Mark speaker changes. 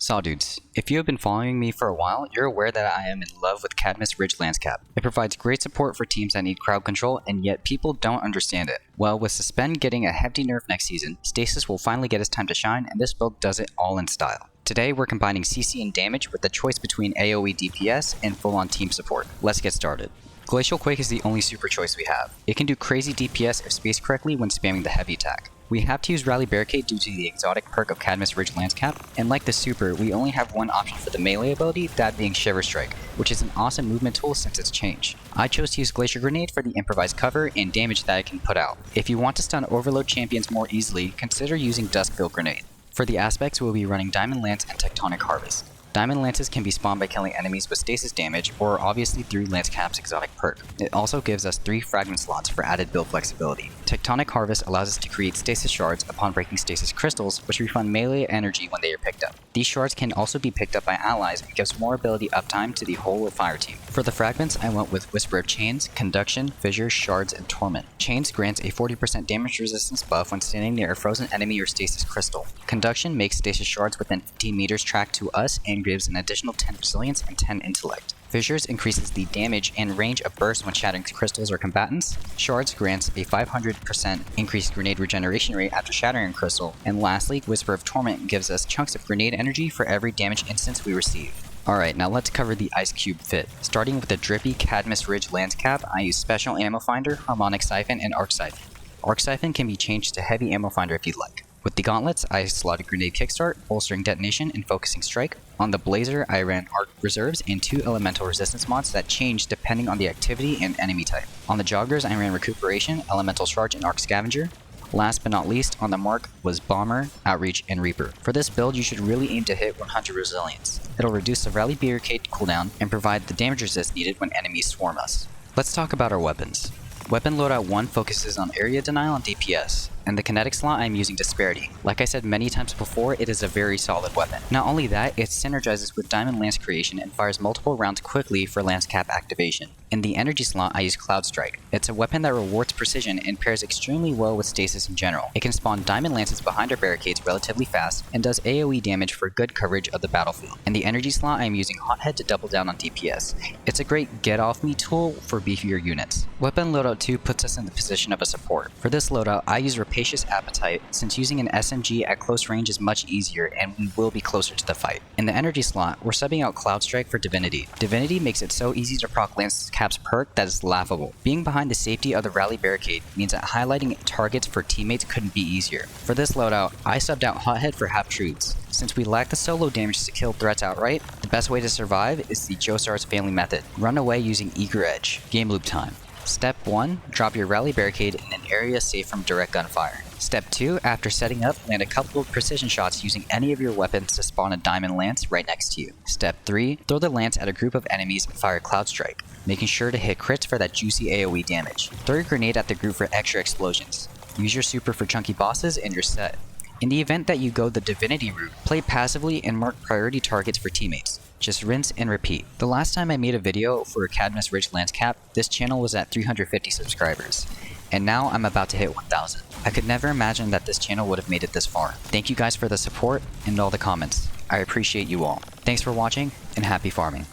Speaker 1: So dudes, if you have been following me for a while, you're aware that I am in love with Cadmus Ridge Lancecap. It provides great support for teams that need crowd control, and yet people don't understand it. Well, with Suspend getting a hefty nerf next season, Stasis will finally get his time to shine, and this build does it all in style. Today we're combining CC and damage with the choice between AoE DPS and full-on team support. Let's get started. Glacial Quake is the only super choice we have. It can do crazy DPS if spaced correctly when spamming the heavy attack. We have to use Rally Barricade due to the exotic perk of Cadmus Ridge Lancecap, and like the super, we only have one option for the melee ability, that being Shiver Strike, which is an awesome movement tool since its change. I chose to use Glacier Grenade for the improvised cover and damage that it can put out. If you want to stun overload champions more easily, consider using Duskfield Grenade. For the aspects, we'll be running Diamond Lance and Tectonic Harvest. Diamond Lances can be spawned by killing enemies with stasis damage, or obviously through Lancecap's exotic perk. It also gives us 3 fragment slots for added build flexibility. Tectonic Harvest allows us to create stasis shards upon breaking stasis crystals, which refund melee energy when they are picked up. These shards can also be picked up by allies and gives more ability uptime to the whole of Fireteam. For the fragments, I went with Whisper of Chains, Conduction, Fissure, Shards, and Torment. Chains grants a 40% damage resistance buff when standing near a frozen enemy or stasis crystal. Conduction makes stasis shards within 15 meters track to us and gives an additional 10 resilience and 10 intellect. Fissures increases the damage and range of burst when shattering crystals or combatants. Shards grants a 500% increased grenade regeneration rate after shattering a crystal. And lastly, Whisper of Torment gives us chunks of grenade energy for every damage instance we receive. Alright, now let's cover the Ice Cube fit. Starting with the drippy Cadmus Ridge Lancecap, I use Special Ammo Finder, Harmonic Siphon, and Arc Siphon. Arc Siphon can be changed to Heavy Ammo Finder if you'd like. With the gauntlets, I slotted Grenade Kickstart, Bolstering Detonation, and Focusing Strike. On the Blazer, I ran Arc Reserves and 2 elemental resistance mods that change depending on the activity and enemy type. On the Joggers, I ran Recuperation, Elemental Charge, and Arc Scavenger. Last but not least, on the mark was Bomber, Outreach, and Reaper. For this build, you should really aim to hit 100 resilience. It'll reduce the Rally Barricade cooldown and provide the damage resist needed when enemies swarm us. Let's talk about our weapons. Weapon Loadout 1 focuses on area denial and DPS, and the kinetic slot I'm using Disparity. Like I said many times before, it is a very solid weapon. Not only that, it synergizes with Diamond Lance creation and fires multiple rounds quickly for Lancecap activation. In the energy slot, I use Cloud Strike. It's a weapon that rewards precision and pairs extremely well with Stasis in general. It can spawn Diamond Lances behind our barricades relatively fast and does AoE damage for good coverage of the battlefield. In the energy slot, I am using Hothead to double down on DPS. It's a great get-off-me tool for beefier units. Weapon Loadout 2 puts us in the position of a support. For this loadout, I use Rapacious Appetite, since using an SMG at close range is much easier and we will be closer to the fight. In the energy slot, we're subbing out Cloud Strike for Divinity. Divinity makes it so easy to proc Lancecap's perk that is laughable. Being behind the safety of the Rally Barricade means that highlighting targets for teammates couldn't be easier. For this loadout, I subbed out Hothead for Half-Truths. Since we lack the solo damage to kill threats outright, the best way to survive is the Joestar's family method. Run away using Eager Edge. Game loop time. Step 1, drop your Rally Barricade in an area safe from direct gunfire. Step 2, after setting up, land a couple of precision shots using any of your weapons to spawn a Diamond Lance right next to you. Step 3, throw the lance at a group of enemies and fire Cloud Strike, making sure to hit crits for that juicy AoE damage. Throw your grenade at the group for extra explosions. Use your super for chunky bosses and you're set. In the event that you go the Divinity route, play passively and mark priority targets for teammates. Just rinse and repeat. The last time I made a video for Cadmus Ridge Lancecap, this channel was at 350 subscribers. And now I'm about to hit 1,000. I could never imagine that this channel would have made it this far. Thank you guys for the support and all the comments. I appreciate you all. Thanks for watching and happy farming.